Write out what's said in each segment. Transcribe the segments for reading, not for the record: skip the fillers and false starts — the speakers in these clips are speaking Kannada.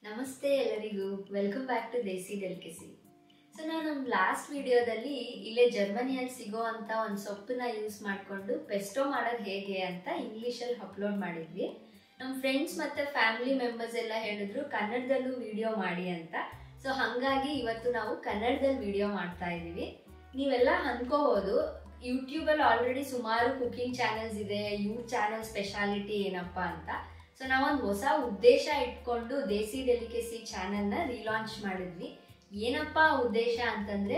ನಮಸ್ತೆ ಎಲ್ಲರಿಗೂ, welcome back to Desi Delicacy. So ನಾನು ನಮ್ಮ ಲಾಸ್ಟ್ ವಿಡಿಯೋದಲ್ಲಿ ಇಲ್ಲೇ ಜರ್ಮನಿಯಲ್ಲಿ ಸಿಗೋ ಅಂತ ಒಂದು ಸೊಪ್ಪನ್ನ ಯೂಸ್ ಮಾಡಿಕೊಂಡು ಪೆಸ್ಟೋ ಮಾಡೋದು ಹೇಗೆ ಅಂತ ಇಂಗ್ಲೀಷಲ್ಲಿ ಅಪ್ಲೋಡ್ ಮಾಡಿದ್ವಿ. ನಮ್ಮ ಫ್ರೆಂಡ್ಸ್ ಮತ್ತು ಫ್ಯಾಮಿಲಿ ಮೆಂಬರ್ಸ್ ಎಲ್ಲ ಹೇಳಿದ್ರು ಕನ್ನಡದಲ್ಲೂ ವಿಡಿಯೋ ಮಾಡಿ ಅಂತ. ಸೊ ಹಾಗಾಗಿ ಇವತ್ತು ನಾವು ಕನ್ನಡದಲ್ಲಿ ವಿಡಿಯೋ ಮಾಡ್ತಾ ಇದ್ದೀವಿ. ನೀವೆಲ್ಲ ಅನ್ಕೋಬೋದು ಯೂಟ್ಯೂಬಲ್ಲಿ ಆಲ್ರೆಡಿ ಸುಮಾರು ಕುಕಿಂಗ್ ಚಾನೆಲ್ಸ್ ಇದೆ, ಇವ್ರ ಚಾನೆಲ್ ಸ್ಪೆಷಾಲಿಟಿ ಏನಪ್ಪ ಅಂತ. ಸೊ ನಾವೊಂದು ಹೊಸ ಉದ್ದೇಶ ಇಟ್ಕೊಂಡು ದೇಸಿ ಡೆಲಿಕಸಿ ಚಾನೆಲ್ನ ರೀಲಾಂಚ್ ಮಾಡಿದ್ವಿ. ಏನಪ್ಪ ಉದ್ದೇಶ ಅಂತಂದ್ರೆ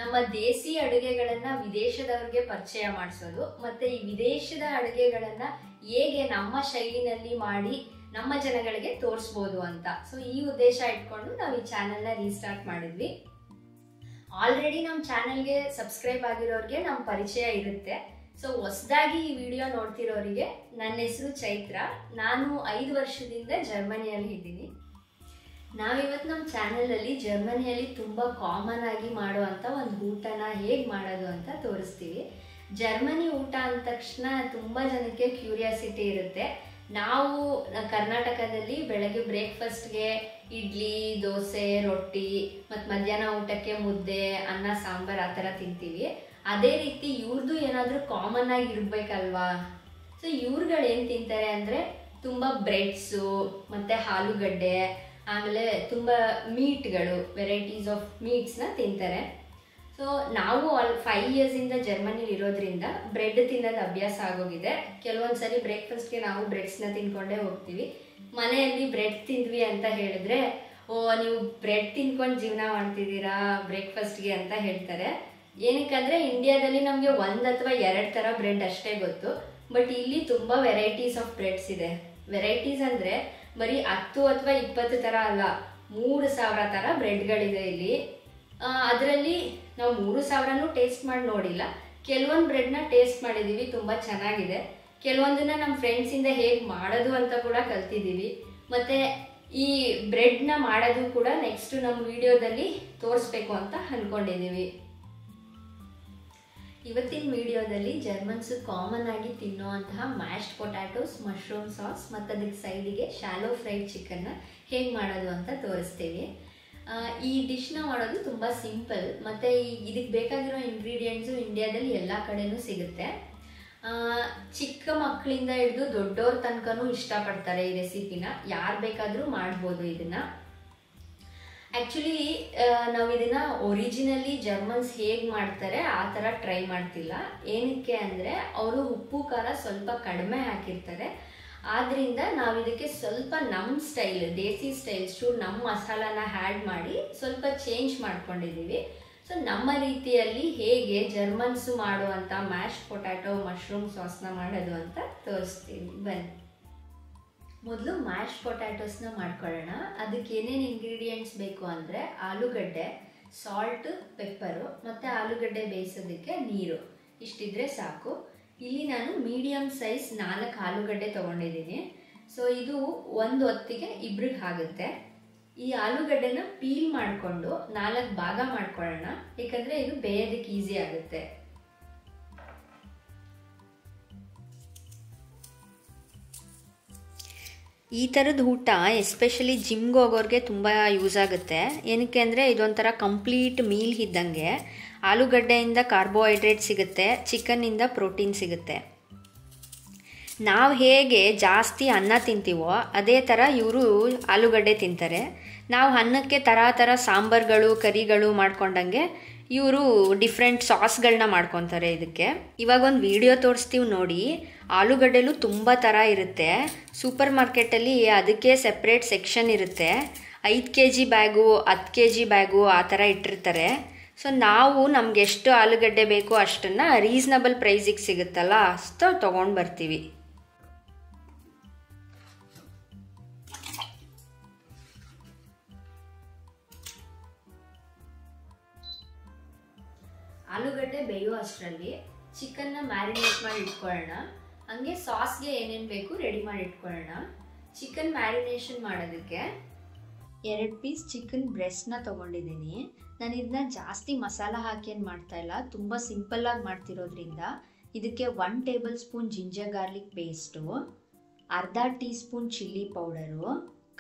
ನಮ್ಮ ದೇಸಿ ಅಡುಗೆಗಳನ್ನ ವಿದೇಶದವ್ರಿಗೆ ಪರಿಚಯ ಮಾಡಿಸೋದು, ಮತ್ತೆ ಈ ವಿದೇಶದ ಅಡುಗೆಗಳನ್ನ ಹೇಗೆ ನಮ್ಮ ಶೈಲಿನಲ್ಲಿ ಮಾಡಿ ನಮ್ಮ ಜನಗಳಿಗೆ ತೋರಿಸ್ಬೋದು ಅಂತ. ಸೊ ಈ ಉದ್ದೇಶ ಇಟ್ಕೊಂಡು ನಾವು ಈ ಚಾನೆಲ್ನ ರೀಸ್ಟಾರ್ಟ್ ಮಾಡಿದ್ವಿ. ಆಲ್ರೆಡಿ ನಮ್ಮ ಚಾನೆಲ್ಗೆ ಸಬ್ಸ್ಕ್ರೈಬ್ ಆಗಿರೋರಿಗೆ ನಮ್ಮ ಪರಿಚಯ ಇರುತ್ತೆ. ಸೊ ಹೊಸದಾಗಿ ಈ ವಿಡಿಯೋ ನೋಡ್ತಿರೋರಿಗೆ, ನನ್ನ ಹೆಸರು ಚೈತ್ರ, ನಾನು 5 ವರ್ಷದಿಂದ ಜರ್ಮನಿಯಲ್ಲಿ ಇದ್ದೀನಿ. ನಾವಿವತ್ತು ನಮ್ಮ ಚಾನೆಲಲ್ಲಿ ಜರ್ಮನಿಯಲ್ಲಿ ತುಂಬ ಕಾಮನ್ ಆಗಿ ಮಾಡುವಂಥ ಒಂದು ಊಟನ ಹೇಗೆ ಮಾಡೋದು ಅಂತ ತೋರಿಸ್ತೀವಿ. ಜರ್ಮನಿ ಊಟ ಅಂದ ತಕ್ಷಣ ತುಂಬ ಜನಕ್ಕೆ ಕ್ಯೂರಿಯಾಸಿಟಿ ಇರುತ್ತೆ. ನಾವು ಕರ್ನಾಟಕದಲ್ಲಿ ಬೆಳಗ್ಗೆ ಬ್ರೇಕ್ಫಾಸ್ಟ್ಗೆ ಇಡ್ಲಿ, ದೋಸೆ, ರೊಟ್ಟಿ ಮತ್ತು ಮಧ್ಯಾಹ್ನ ಊಟಕ್ಕೆ ಮುದ್ದೆ, ಅನ್ನ, ಸಾಂಬಾರು ಆ ಥರ ತಿಂತೀವಿ. ಅದೇ ರೀತಿ ಇವ್ರದ್ದು ಏನಾದರೂ ಕಾಮನ್ ಆಗಿ ಇರಬೇಕಲ್ವಾ. ಸೊ ಇವ್ರುಗಳು ಏನು ತಿಂತಾರೆ ಅಂದರೆ ತುಂಬ ಬ್ರೆಡ್ಸು ಮತ್ತು ಆಲೂಗಡ್ಡೆ, ಆಮೇಲೆ ತುಂಬ ಮೀಟ್ಗಳು, ವೆರೈಟೀಸ್ ಆಫ್ ಮೀಟ್ಸ್ನ ತಿಂತಾರೆ. ಸೊ ನಾವು 5 ಇಯರ್ಸಿಂದ ಜರ್ಮನಿಲಿ ಇರೋದ್ರಿಂದ ಬ್ರೆಡ್ ತಿನ್ನೋದು ಅಭ್ಯಾಸ ಆಗೋಗಿದೆ. ಕೆಲವೊಂದು ಸರಿ ಬ್ರೇಕ್ಫಾಸ್ಟ್ಗೆ ನಾವು ಬ್ರೆಡ್ಸ್ನ ತಿನ್ಕೊಂಡೇ ಹೋಗ್ತೀವಿ. ಮನೆಯಲ್ಲಿ ಬ್ರೆಡ್ ತಿಂದ್ವಿ ಅಂತ ಹೇಳಿದ್ರೆ, ಓ ನೀವು ಬ್ರೆಡ್ ತಿನ್ಕೊಂಡು ಜೀವನ ಮಾಡ್ತಿದ್ದೀರಾ ಬ್ರೇಕ್ಫಾಸ್ಟ್ಗೆ ಅಂತ ಹೇಳ್ತಾರೆ. ಏನಕ್ಕಂದರೆ ಇಂಡಿಯಾದಲ್ಲಿ ನಮಗೆ 1 ಅಥವಾ 2 ಥರ ಬ್ರೆಡ್ ಅಷ್ಟೇ ಗೊತ್ತು. ಬಟ್ ಇಲ್ಲಿ ತುಂಬ ವೆರೈಟೀಸ್ ಆಫ್ ಬ್ರೆಡ್ಸ್ ಇದೆ. ವೆರೈಟೀಸ್ ಅಂದರೆ ಬರೀ 10 ಅಥವಾ 20 ಥರ ಅಲ್ಲ, 3000 ಥರ ಬ್ರೆಡ್ಗಳಿದೆ ಇಲ್ಲಿ. ಅದರಲ್ಲಿ ನಾವು 3000ನೂ ಟೇಸ್ಟ್ ಮಾಡಿ ನೋಡಿಲ್ಲ. ಕೆಲವೊಂದು ಬ್ರೆಡ್ನ ಟೇಸ್ಟ್ ಮಾಡಿದ್ದೀವಿ, ತುಂಬ ಚೆನ್ನಾಗಿದೆ. ಕೆಲವೊಂದನ್ನ ನಮ್ಮ ಫ್ರೆಂಡ್ಸಿಂದ ಹೇಗೆ ಮಾಡೋದು ಅಂತ ಕೂಡ ಕಲ್ತಿದ್ದೀವಿ. ಮತ್ತು ಈ ಬ್ರೆಡ್ನ ಮಾಡೋದು ಕೂಡ ನೆಕ್ಸ್ಟ್ ನಮ್ಮ ವಿಡಿಯೋದಲ್ಲಿ ತೋರಿಸ್ಬೇಕು ಅಂತ ಅಂದ್ಕೊಂಡಿದ್ದೀವಿ. ಇವತ್ತಿನ ವಿಡಿಯೋದಲ್ಲಿ ಜರ್ಮನ್ಸು ಕಾಮನ್ ಆಗಿ ತಿನ್ನುವಂತಹ ಮ್ಯಾಶ್ಡ್ ಪೊಟ್ಯಾಟೋಸ್, ಮಶ್ರೂಮ್ ಸಾಸ್ ಮತ್ತು ಅದಕ್ಕೆ ಸೈಡಿಗೆ ಶಾಲೋ ಫ್ರೈಡ್ ಚಿಕನ್ನ ಹೇಗೆ ಮಾಡೋದು ಅಂತ ತೋರಿಸ್ತೀವಿ. ಈ ಡಿಶ್ನ ಮಾಡೋದು ತುಂಬ ಸಿಂಪಲ್, ಮತ್ತು ಇದಕ್ಕೆ ಬೇಕಾಗಿರೋ ಇಂಗ್ರೀಡಿಯೆಂಟ್ಸು ಇಂಡಿಯಾದಲ್ಲಿ ಎಲ್ಲ ಕಡೆನೂ ಸಿಗುತ್ತೆ. ಚಿಕ್ಕ ಮಕ್ಕಳಿಂದ ಹಿಡಿದು ದೊಡ್ಡವ್ರ ತನಕನೂ ಇಷ್ಟಪಡ್ತಾರೆ ಈ ರೆಸಿಪಿನ. ಯಾರು ಬೇಕಾದರೂ ಮಾಡ್ಬೋದು ಇದನ್ನು. ಆ್ಯಕ್ಚುಲಿ ನಾವು ಇದನ್ನು ಒರಿಜಿನಲಿ ಜರ್ಮನ್ಸ್ ಹೇಗೆ ಮಾಡ್ತಾರೆ ಆ ಥರ ಟ್ರೈ ಮಾಡ್ತಿಲ್ಲ. ಏನಕ್ಕೆ ಅಂದರೆ ಅವರು ಉಪ್ಪು ಖಾರ ಸ್ವಲ್ಪ ಕಡಿಮೆ ಹಾಕಿರ್ತಾರೆ. ಆದ್ದರಿಂದ ನಾವು ಇದಕ್ಕೆ ಸ್ವಲ್ಪ ನಮ್ಮ ಸ್ಟೈಲ್, ದೇಸಿ ಸ್ಟೈಲ್ಸು ನಮ್ಮ ಮಸಾಲಾನ ಆ್ಯಡ್ ಮಾಡಿ ಸ್ವಲ್ಪ ಚೇಂಜ್ ಮಾಡ್ಕೊಂಡಿದ್ದೀವಿ. ಸೊ ನಮ್ಮ ರೀತಿಯಲ್ಲಿ ಹೇಗೆ ಜರ್ಮನ್ಸು ಮಾಡುವಂಥ ಮ್ಯಾಶ್ಡ್ ಪೊಟ್ಯಾಟೊ, ಮಶ್ರೂಮ್ ಸಾಸ್ನ ಮಾಡೋದು ಅಂತ ತೋರಿಸ್ತೀನಿ, ಬನ್ನಿ. ಮೊದಲು ಮ್ಯಾಶ್ಡ್ ಪೊಟ್ಯಾಟೋಸ್ನ ಮಾಡ್ಕೊಳ್ಳೋಣ. ಅದಕ್ಕೆ ಏನೇನು ಇಂಗ್ರೀಡಿಯೆಂಟ್ಸ್ ಬೇಕು ಅಂದರೆ ಆಲೂಗಡ್ಡೆ, ಸಾಲ್ಟ್, ಪೆಪ್ಪರು ಮತ್ತು ಆಲೂಗಡ್ಡೆ ಬೇಯಿಸೋದಕ್ಕೆ ನೀರು, ಇಷ್ಟಿದ್ರೆ ಸಾಕು. ಇಲ್ಲಿ ನಾನು ಮೀಡಿಯಮ್ ಸೈಜ್ 4 ಆಲೂಗಡ್ಡೆ ತೊಗೊಂಡಿದ್ದೀನಿ. ಸೊ ಇದು ಒಂದು ಹೊತ್ತಿಗೆ ಇಬ್ರಿಗೆ ಆಗುತ್ತೆ. ಈ ಆಲೂಗಡ್ಡೆನ ಪೀಲ್ ಮಾಡಿಕೊಂಡು 4 ಭಾಗ ಮಾಡ್ಕೊಳ್ಳೋಣ, ಏಕೆಂದರೆ ಇದು ಬೇಯೋದಕ್ಕೆ ಈಸಿ ಆಗುತ್ತೆ. ಈ ಥರದ ಊಟ ಎಸ್ಪೆಷಲಿ ಜಿಮ್ಗೆ ಹೋಗೋರಿಗೆ ತುಂಬ ಯೂಸ್ ಆಗುತ್ತೆ. ಏನಕ್ಕೆ ಅಂದರೆ ಇದೊಂಥರ ಕಂಪ್ಲೀಟ್ ಮೀಲ್ ಇದ್ದಂಗೆ. ಆಲೂಗಡ್ಡೆಯಿಂದ ಕಾರ್ಬೋಹೈಡ್ರೇಟ್ ಸಿಗುತ್ತೆ, ಚಿಕನ್ನಿಂದ ಪ್ರೋಟೀನ್ ಸಿಗುತ್ತೆ. ನಾವು ಹೇಗೆ ಜಾಸ್ತಿ ಅನ್ನ ತಿಂತೀವೋ ಅದೇ ಥರ ಇವರು ಆಲೂಗಡ್ಡೆ ತಿಂತಾರೆ. ನಾವು ಅನ್ನಕ್ಕೆ ಥರ ಸಾಂಬಾರುಗಳು, ಕರಿಗಳು ಮಾಡ್ಕೊಂಡಂಗೆ ಇವರು ಡಿಫ್ರೆಂಟ್ ಸಾಸ್ಗಳನ್ನ ಮಾಡ್ಕೊತಾರೆ ಇದಕ್ಕೆ. ಇವಾಗ ಒಂದು ವಿಡಿಯೋ ತೋರಿಸ್ತೀವಿ ನೋಡಿ. ಆಲೂಗಡ್ಡೆಲೂ ತುಂಬ ಥರ ಇರುತ್ತೆ. ಸೂಪರ್ ಮಾರ್ಕೆಟಲ್ಲಿ ಅದಕ್ಕೆ ಸೆಪ್ರೇಟ್ ಸೆಕ್ಷನ್ ಇರುತ್ತೆ. 5 kg ಬ್ಯಾಗು, 10 kg ಬ್ಯಾಗು ಆ ಥರ ಇಟ್ಟಿರ್ತಾರೆ. ಸೊ ನಾವು ನಮ್ಗೆ ಎಷ್ಟು ಆಲೂಗಡ್ಡೆ ಬೇಕೋ ಅಷ್ಟನ್ನು ರೀಸ್ನಬಲ್ ಪ್ರೈಸಿಗೆ ಸಿಗುತ್ತಲ್ಲ ಅಷ್ಟು ತೊಗೊಂಡು ಬರ್ತೀವಿ. ಆಲೂಗಡ್ಡೆ ಬೇಯೋ ಅಷ್ಟರಲ್ಲಿ ಚಿಕನ್ನ ಮ್ಯಾರಿನೇಟ್ ಮಾಡಿ ಇಟ್ಕೊಳ್ಳೋಣ. ಹಂಗೆ ಸಾಸ್ಗೆ ಏನೇನು ಬೇಕು ರೆಡಿ ಮಾಡಿ ಇಟ್ಕೊಳ್ಳೋಣ. ಚಿಕನ್ ಮ್ಯಾರಿನೇಷನ್ ಮಾಡೋದಕ್ಕೆ 2 ಪೀಸ್ ಚಿಕನ್ ಬ್ರೆಸ್ಟ್ನ ತೊಗೊಂಡಿದ್ದೀನಿ. ನಾನು ಇದನ್ನ ಜಾಸ್ತಿ ಮಸಾಲ ಹಾಕಿ ಏನು ಮಾಡ್ತಾಯಿಲ್ಲ, ತುಂಬ ಸಿಂಪಲ್ಲಾಗಿ ಮಾಡ್ತಿರೋದ್ರಿಂದ ಇದಕ್ಕೆ 1 table spoon ginger garlic paste, ಅರ್ಧ tea spoon chilli powder,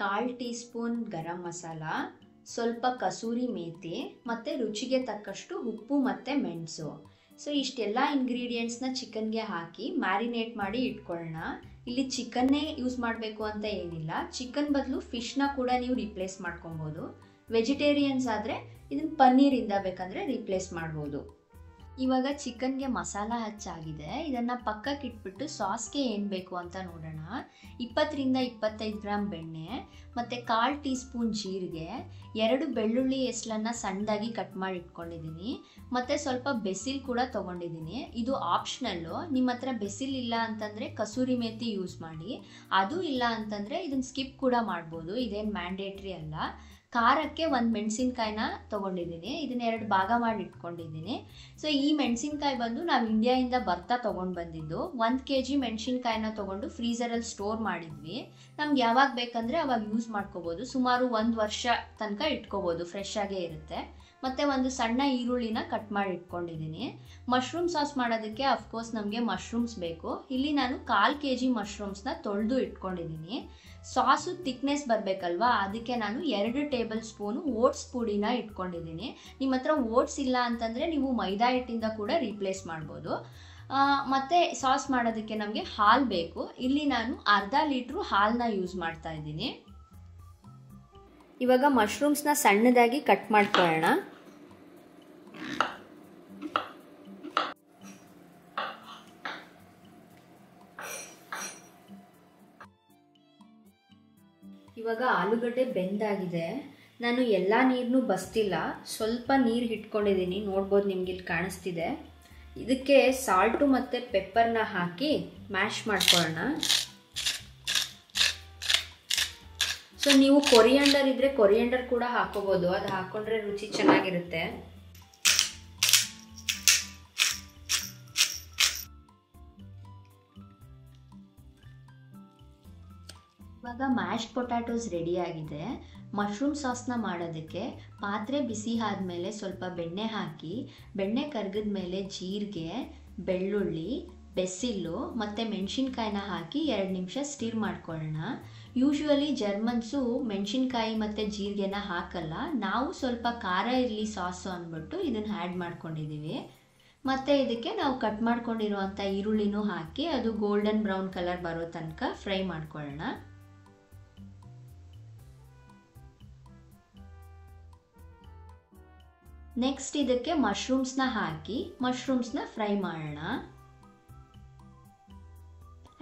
1/4 tea spoon garam masala, ಸ್ವಲ್ಪ ಕಸೂರಿ ಮೇಥಿ ಮತ್ತು ರುಚಿಗೆ ತಕ್ಕಷ್ಟು ಉಪ್ಪು ಮತ್ತು ಮೆಣಸು. ಸೊ ಇಷ್ಟೆಲ್ಲ ಇಂಗ್ರೀಡಿಯೆಂಟ್ಸ್ನ ಚಿಕನ್ಗೆ ಹಾಕಿ ಮ್ಯಾರಿನೇಟ್ ಮಾಡಿ ಇಟ್ಕೊಳ್ಳೋಣ. ಇಲ್ಲಿ ಚಿಕನ್ನೇ ಯೂಸ್ ಮಾಡಬೇಕು ಅಂತ ಏನಿಲ್ಲ, ಚಿಕನ್ ಬದಲು ಫಿಶ್ನ ಕೂಡ ನೀವು ರಿಪ್ಲೇಸ್ ಮಾಡ್ಕೊಬೋದು. ವೆಜಿಟೇರಿಯನ್ಸ್ ಆದರೆ ಇದನ್ನು ಪನ್ನೀರಿಂದ ಬೇಕಂದರೆ ರಿಪ್ಲೇಸ್ ಮಾಡ್ಬೋದು. ಇವಾಗ ಚಿಕನ್ಗೆ ಮಸಾಲ ಹಚ್ಚಾಗಿದೆ, ಇದನ್ನು ಪಕ್ಕಕ್ಕೆ ಇಟ್ಬಿಟ್ಟು ಸಾಸ್ಗೆ ಏನು ಬೇಕು ಅಂತ ನೋಡೋಣ. 20ರಿಂದ 25 ಗ್ರಾಮ್ ಬೆಣ್ಣೆ ಮತ್ತು 1/4 ಟೀ ಸ್ಪೂನ್ ಜೀರಿಗೆ, 2 ಬೆಳ್ಳುಳ್ಳಿ ಎಸ್ಲನ್ನು ಸಣ್ಣದಾಗಿ ಕಟ್ ಮಾಡಿ ಇಟ್ಕೊಂಡಿದ್ದೀನಿ ಮತ್ತು ಸ್ವಲ್ಪ ಬೆಸಿಲ್ ಕೂಡ ತೊಗೊಂಡಿದ್ದೀನಿ. ಇದು ಆಪ್ಷನಲ್ಲು, ನಿಮ್ಮ ಹತ್ರ ಬೆಸಿಲ್ ಇಲ್ಲ ಅಂತಂದರೆ ಕಸೂರಿ ಮೇಥಿ ಯೂಸ್ ಮಾಡಿ, ಅದು ಇಲ್ಲ ಅಂತಂದರೆ ಇದನ್ನು ಸ್ಕಿಪ್ ಕೂಡ ಮಾಡ್ಬೋದು, ಇದೇನು ಮ್ಯಾಂಡೇಟ್ರಿ ಅಲ್ಲ. ಖಾರಕ್ಕೆ 1 ಮೆಣಸಿನ್ಕಾಯಿನ ತೊಗೊಂಡಿದ್ದೀನಿ, ಇದನ್ನ 2 ಭಾಗ ಮಾಡಿ ಇಟ್ಕೊಂಡಿದ್ದೀನಿ. ಸೊ ಈ ಮೆಣಸಿನ್ಕಾಯಿ ಬಂದು ನಾವು ಇಂಡಿಯಾಯಿಂದ ಬರ್ತಾ ತೊಗೊಂಡು ಬಂದಿದ್ದು. 1 kg ಮೆಣಸಿನ್ಕಾಯಿನ ತೊಗೊಂಡು ಫ್ರೀಝರಲ್ಲಿ ಸ್ಟೋರ್ ಮಾಡಿದ್ವಿ. ನಮ್ಗೆ ಯಾವಾಗ ಬೇಕಂದರೆ ಅವಾಗ ಯೂಸ್ ಮಾಡ್ಕೋಬೋದು, ಸುಮಾರು 1 ವರ್ಷ ತನಕ ಇಟ್ಕೋಬೋದು, ಫ್ರೆಶ್ ಆಗೇ ಇರುತ್ತೆ. ಮತ್ತು ಒಂದು ಸಣ್ಣ ಈರುಳ್ಳಿನ ಕಟ್ ಮಾಡಿ ಇಟ್ಕೊಂಡಿದ್ದೀನಿ. ಮಶ್ರೂಮ್ ಸಾಸ್ ಮಾಡೋದಕ್ಕೆ ಅಫ್ಕೋರ್ಸ್ ನಮಗೆ ಮಶ್ರೂಮ್ಸ್ ಬೇಕು. ಇಲ್ಲಿ ನಾನು 1/4 kg ಮಶ್ರೂಮ್ಸ್ನ ತೊಳೆದು ಇಟ್ಕೊಂಡಿದ್ದೀನಿ. ಸಾಸು ಥಿಕ್ನೆಸ್ ಬರಬೇಕಲ್ವಾ, ಅದಕ್ಕೆ ನಾನು 2 ಟೇಬಲ್ ಸ್ಪೂನು ಓಟ್ಸ್ ಪುಡಿನ ಇಟ್ಕೊಂಡಿದ್ದೀನಿ. ನಿಮ್ಮ ಹತ್ರ ಓಟ್ಸ್ ಇಲ್ಲ ಅಂತಂದರೆ ನೀವು ಮೈದಾ ಹಿಟ್ಟಿಂದ ಕೂಡ ರೀಪ್ಲೇಸ್ ಮಾಡ್ಬೋದು. ಮತ್ತು ಸಾಸ್ ಮಾಡೋದಕ್ಕೆ ನಮಗೆ ಹಾಲು ಬೇಕು. ಇಲ್ಲಿ ನಾನು 1/2 ಲೀಟ್ರು ಹಾಲನ್ನ ಯೂಸ್ ಮಾಡ್ತಾ ಇದ್ದೀನಿ. ಇವಾಗ ಮಶ್ರೂಮ್ಸ್ನ ಸಣ್ಣದಾಗಿ ಕಟ್ ಮಾಡ್ಕೊಳ್ಳೋಣ. ಇವಾಗ ಆಲೂಗಡ್ಡೆ ಬೆಂದಾಗಿದೆ. ನಾನು ಎಲ್ಲ ನೀರನ್ನು ಬಸ್ತಿಲ್ಲ, ಸ್ವಲ್ಪ ನೀರು ಇಟ್ಕೊಂಡಿದ್ದೀನಿ, ನೋಡ್ಬೋದು ನಿಮ್ಗೆ ಇಲ್ಲಿ ಕಾಣಿಸ್ತಿದೆ. ಇದಕ್ಕೆ ಸಾಲ್ಟು ಮತ್ತು ಪೆಪ್ಪರ್ನ ಹಾಕಿ ಮ್ಯಾಶ್ ಮಾಡ್ಕೊಳ್ಳೋಣ. ಸೊ ನೀವು ಕೊರಿಯಾಂಡರ್ ಇದ್ದರೆ ಕೊರಿಯಾಂಡರ್ ಕೂಡ ಹಾಕೋಬೋದು, ಅದು ಹಾಕೊಂಡ್ರೆ ರುಚಿ ಚೆನ್ನಾಗಿರುತ್ತೆ. ಇವಾಗ ಮ್ಯಾಶ್ಡ್ ಪೊಟ್ಯಾಟೋಸ್ ರೆಡಿ ಆಗಿದೆ. ಮಶ್ರೂಮ್ ಸಾಸ್ನ ಮಾಡೋದಕ್ಕೆ ಪಾತ್ರೆ ಬಿಸಿ ಆದಮೇಲೆ ಸ್ವಲ್ಪ ಬೆಣ್ಣೆ ಹಾಕಿ, ಬೆಣ್ಣೆ ಕರಗಿದ ಮೇಲೆ ಜೀರಿಗೆ, ಬೆಳ್ಳುಳ್ಳಿ, ಬೆಸಿಲ್ಲು ಮತ್ತು ಮೆಣಸಿನ್ಕಾಯಿನ ಹಾಕಿ 2 ನಿಮಿಷ ಸ್ಟಿರ್ ಮಾಡ್ಕೊಳ್ಳೋಣ. ಯೂಶ್ವಲಿ ಜರ್ಮನ್ಸು ಮೆಣಸಿನ್ಕಾಯಿ ಮತ್ತು ಜೀರಿಗೆನ ಹಾಕಲ್ಲ, ನಾವು ಸ್ವಲ್ಪ ಖಾರ ಇರಲಿ ಸಾಸು ಅಂದ್ಬಿಟ್ಟು ಇದನ್ನು ಆ್ಯಡ್ ಮಾಡ್ಕೊಂಡಿದ್ದೀವಿ. ಮತ್ತು ಇದಕ್ಕೆ ನಾವು ಕಟ್ ಮಾಡ್ಕೊಂಡಿರುವಂಥ ಈರುಳ್ಳಿನೂ ಹಾಕಿ ಅದು ಗೋಲ್ಡನ್ ಬ್ರೌನ್ ಕಲರ್ ಬರೋ ತನಕ ಫ್ರೈ ಮಾಡ್ಕೊಳ್ಳೋಣ. ನೆಕ್ಸ್ಟ್ ಇದಕ್ಕೆ ಮಶ್ರೂಮ್ಸ್ನ ಹಾಕಿ ಮಶ್ರೂಮ್ಸ್ನ ಫ್ರೈ ಮಾಡೋಣ.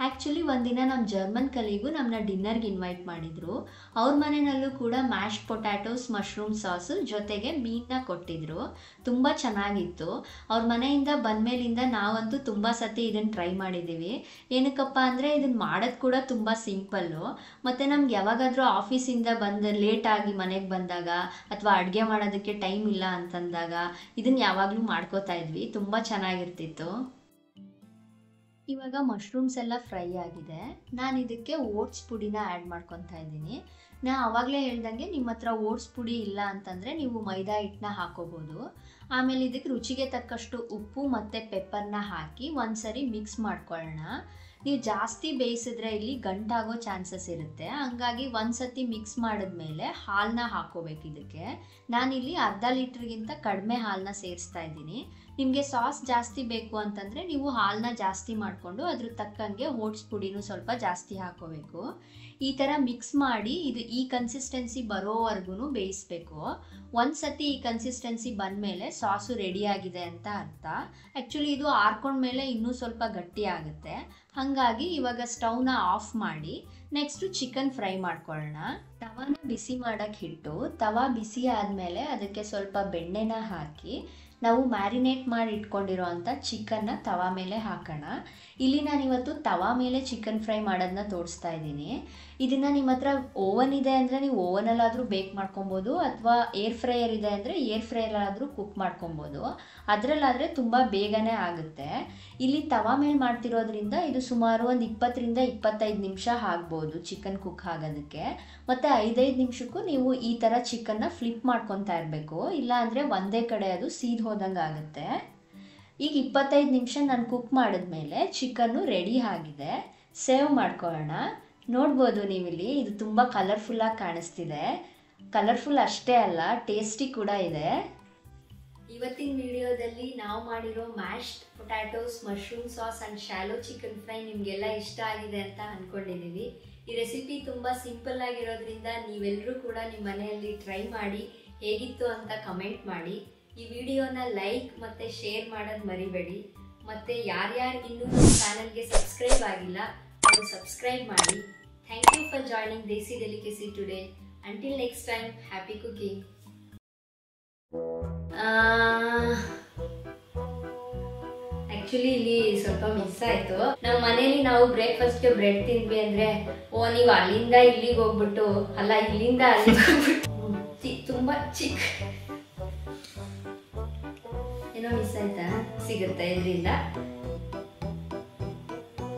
ಆ್ಯಕ್ಚುಲಿ ಒಂದಿನ ನಮ್ಮ ಜರ್ಮನ್ ಕಲೀಗು ನಮ್ಮನ್ನ ಡಿನ್ನರ್ಗೆ ಇನ್ವೈಟ್ ಮಾಡಿದರು. ಅವ್ರ ಮನೆಯಲ್ಲೂ ಕೂಡ ಮ್ಯಾಶ್ಡ್ ಪೊಟ್ಯಾಟೋಸ್, ಮಶ್ರೂಮ್ ಸಾಸು ಜೊತೆಗೆ ಮೀನನ್ನ ಕೊಟ್ಟಿದ್ರು. ತುಂಬ ಚೆನ್ನಾಗಿತ್ತು. ಅವ್ರ ಮನೆಯಿಂದ ಬಂದಮೇಲಿಂದ ನಾವಂತೂ ತುಂಬ ಸತಿ ಇದನ್ನು ಟ್ರೈ ಮಾಡಿದ್ದೀವಿ. ಏನಕ್ಕಪ್ಪ ಅಂದರೆ ಇದನ್ನು ಮಾಡೋದು ಕೂಡ ತುಂಬ ಸಿಂಪಲ್ಲು. ಮತ್ತು ನಮ್ಗೆ ಯಾವಾಗಾದರೂ ಆಫೀಸಿಂದ ಲೇಟಾಗಿ ಮನೆಗೆ ಬಂದಾಗ ಅಥವಾ ಅಡುಗೆ ಮಾಡೋದಕ್ಕೆ ಟೈಮ್ ಇಲ್ಲ ಅಂತಂದಾಗ ಇದನ್ನು ಯಾವಾಗಲೂ ಮಾಡ್ಕೋತಾ ಇದ್ವಿ. ತುಂಬ ಚೆನ್ನಾಗಿರ್ತಿತ್ತು. ಇವಾಗ ಮಶ್ರೂಮ್ಸ್ ಎಲ್ಲ ಫ್ರೈ ಆಗಿದೆ. ನಾನು ಇದಕ್ಕೆ ಓಟ್ಸ್ ಪುಡಿನ ಆ್ಯಡ್ ಮಾಡ್ಕೊತಾ ಇದ್ದೀನಿ. ನಾ ಆವಾಗಲೇ ಹೇಳ್ದಂಗೆ ನಿಮ್ಮ ಹತ್ರ ಓಟ್ಸ್ ಪುಡಿ ಇಲ್ಲ ಅಂತಂದರೆ ನೀವು ಮೈದಾ ಹಿಟ್ಟನ್ನ ಹಾಕೋಬೋದು. ಆಮೇಲೆ ಇದಕ್ಕೆ ರುಚಿಗೆ ತಕ್ಕಷ್ಟು ಉಪ್ಪು ಮತ್ತು ಪೆಪ್ಪರ್ನ ಹಾಕಿ ಒಂದ್ಸರಿ ಮಿಕ್ಸ್ ಮಾಡ್ಕೊಳ್ಳೋಣ. ನೀವು ಜಾಸ್ತಿ ಬೇಯಿಸಿದ್ರೆ ಇಲ್ಲಿ ಗಂಟಾಗೋ ಚಾನ್ಸಸ್ ಇರುತ್ತೆ, ಹಂಗಾಗಿ ಒಂದ್ಸತಿ ಮಿಕ್ಸ್ ಮಾಡಿದ್ಮೇಲೆ ಹಾಲನ್ನ ಹಾಕೋಬೇಕು. ಇದಕ್ಕೆ ನಾನಿಲ್ಲಿ 1/2 ಲೀಟ್ರಿಗಿಂತ ಕಡಿಮೆ ಹಾಲನ್ನ ಸೇರಿಸ್ತಾ ಇದ್ದೀನಿ. ನಿಮಗೆ ಸಾಸ್ ಜಾಸ್ತಿ ಬೇಕು ಅಂತಂದರೆ ನೀವು ಹಾಲನ್ನ ಜಾಸ್ತಿ ಮಾಡಿಕೊಂಡು ಅದ್ರ ತಕ್ಕಂಗೆ ಓಟ್ಸ್ ಪುಡಿನೂ ಸ್ವಲ್ಪ ಜಾಸ್ತಿ ಹಾಕೋಬೇಕು. ಈ ಥರ ಮಿಕ್ಸ್ ಮಾಡಿ ಇದು ಈ ಕನ್ಸಿಸ್ಟೆನ್ಸಿ ಬರೋವರೆಗೂ ಬೇಯಿಸಬೇಕು. ಒಂದ್ಸತಿ ಈ ಕನ್ಸಿಸ್ಟೆನ್ಸಿ ಬಂದಮೇಲೆ ಸಾಸು ರೆಡಿ ಆಗಿದೆ ಅಂತ ಅರ್ಥ. ಆ್ಯಕ್ಚುಲಿ ಇದು ಆರ್ಕೊಂಡ್ಮೇಲೆ ಇನ್ನೂ ಸ್ವಲ್ಪ ಗಟ್ಟಿ ಆಗುತ್ತೆ. ಹಾಗಾಗಿ ಇವಾಗ ಸ್ಟವ್ನ ಆಫ್ ಮಾಡಿ ನೆಕ್ಸ್ಟು ಚಿಕನ್ ಫ್ರೈ ಮಾಡ್ಕೊಳ್ಳೋಣ. ತವಾನ ಬಿಸಿ ಮಾಡೋಕ್ಕೆ ಇಟ್ಟು ತವಾ ಬಿಸಿ ಆದಮೇಲೆ ಅದಕ್ಕೆ ಸ್ವಲ್ಪ ಬೆಣ್ಣೆನ ಹಾಕಿ ನಾವು ಮ್ಯಾರಿನೇಟ್ ಮಾಡಿ ಇಟ್ಕೊಂಡಿರೋ ಅಂಥ ಚಿಕನ್ನ ತವಾ ಮೇಲೆ ಹಾಕೋಣ. ಇಲ್ಲಿ ನಾನಿವತ್ತು ತವಾ ಮೇಲೆ ಚಿಕನ್ ಫ್ರೈ ಮಾಡೋದನ್ನ ತೋರಿಸ್ತಾ ಇದ್ದೀನಿ. ಇದನ್ನು ನಿಮ್ಮ ಹತ್ರ ಓವನ್ ಇದೆ ಅಂದರೆ ನೀವು ಓವನಲ್ಲಾದರೂ ಬೇಕ್ ಮಾಡ್ಕೊಬೋದು, ಅಥವಾ ಏರ್ ಫ್ರೈಯರ್ ಇದೆ ಅಂದರೆ ಏರ್ ಫ್ರೈಯಲ್ಲಾದರೂ ಕುಕ್ ಮಾಡ್ಕೊಬೋದು. ಅದರಲ್ಲಾದರೆ ತುಂಬ ಬೇಗನೆ ಆಗುತ್ತೆ. ಇಲ್ಲಿ ತವಾ ಮೇಲೆ ಮಾಡ್ತಿರೋದ್ರಿಂದ ಇದು ಸುಮಾರು ಒಂದು 20ರಿಂದ 25 ನಿಮಿಷ ಆಗ್ಬೋದು ಚಿಕನ್ ಕುಕ್ ಆಗೋದಕ್ಕೆ. ಮತ್ತು 5 ನಿಮಿಷಕ್ಕೂ ನೀವು ಈ ಥರ ಚಿಕನ್ನ ಫ್ಲಿಪ್ ಮಾಡ್ಕೊತಾ ಇರಬೇಕು, ಇಲ್ಲ ಅಂದರೆ ಒಂದೇ ಕಡೆ ಅದು ಸೀದ್ ಹೋದಂಗೆ ಆಗುತ್ತೆ. ಈಗ 25 ನಿಮಿಷ ನಾನು ಕುಕ್ ಮಾಡಿದ್ಮೇಲೆ ಚಿಕನ್ನು ರೆಡಿ ಆಗಿದೆ. ಸೇವ್ ಮಾಡ್ಕೊಳ್ಳೋಣ. ನೋಡ್ಬೋದು ನೀವಿಲ್ಲಿ, ಇದು ತುಂಬ ಕಲರ್ಫುಲ್ಲಾಗಿ ಕಾಣಿಸ್ತಿದೆ. ಕಲರ್ಫುಲ್ ಅಷ್ಟೇ ಅಲ್ಲ, ಟೇಸ್ಟಿ ಕೂಡ ಇದೆ. ಇವತ್ತಿನ ವಿಡಿಯೋದಲ್ಲಿ ನಾವು ಮಾಡಿರೋ mashed potatoes, mushroom sauce and shallow chicken fry ನಿಮಗೆಲ್ಲ ಇಷ್ಟ ಆಗಿದೆ ಅಂತ ಅಂದ್ಕೊಂಡಿದ್ದೀವಿ. ಈ ರೆಸಿಪಿ ತುಂಬ ಸಿಂಪಲ್ ಆಗಿರೋದ್ರಿಂದ ನೀವೆಲ್ಲರೂ ಕೂಡ ನಿಮ್ಮ ಮನೆಯಲ್ಲಿ ಟ್ರೈ ಮಾಡಿ ಹೇಗಿತ್ತು ಅಂತ ಕಮೆಂಟ್ ಮಾಡಿ. ಈ ವಿಡಿಯೋನ ಲೈಕ್ ಮತ್ತು ಶೇರ್ ಮಾಡೋದು ಮರಿಬೇಡಿ. ಮತ್ತು ಯಾರ್ಯಾರು ಇನ್ನೂ ನಮ್ಮ ಚಾನಲ್ಗೆ ಸಬ್ಸ್ಕ್ರೈಬ್ ಆಗಿಲ್ಲ ಅವರು ಸಬ್ಸ್ಕ್ರೈಬ್ ಮಾಡಿ. Thank you for joining Desi Delicacy today. Until next time, happy cooking. Actually ಇಲ್ಲಿ ಸ್ವಲ್ಪ ಮಿಸ್ ಆಯ್ತು. ನಮ್ಮ ಮನೇಲಿ ನಾವು ಬ್ರೇಕ್ಫಾಸ್ಟ್ಗೆ ಬ್ರೆಡ್ ತಿಂದ್ವಿ ಅಂದ್ರೆ, ಓ ನೀವು ಅಲ್ಲಿಂದ ಇಲ್ಲಿಗೆ ಹೋಗ್ಬಿಟ್ಟು, ಅಲ್ಲ ಇಲ್ಲಿಂದ ಅಲ್ಲಿಗೆ ಹೋಗ್ಬಿಟ್ಟು ತುಂಬಾ ಚಿಕ್ಕ ಏನೋ ಮಿಸ್ ಆಯ್ತಾ, ಸಿಗುತ್ತೆ ಇದರಿಂದ.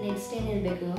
ನೆಕ್ಸ್ಟ್ ಏನ್ ಹೇಳ್ಬೇಕು?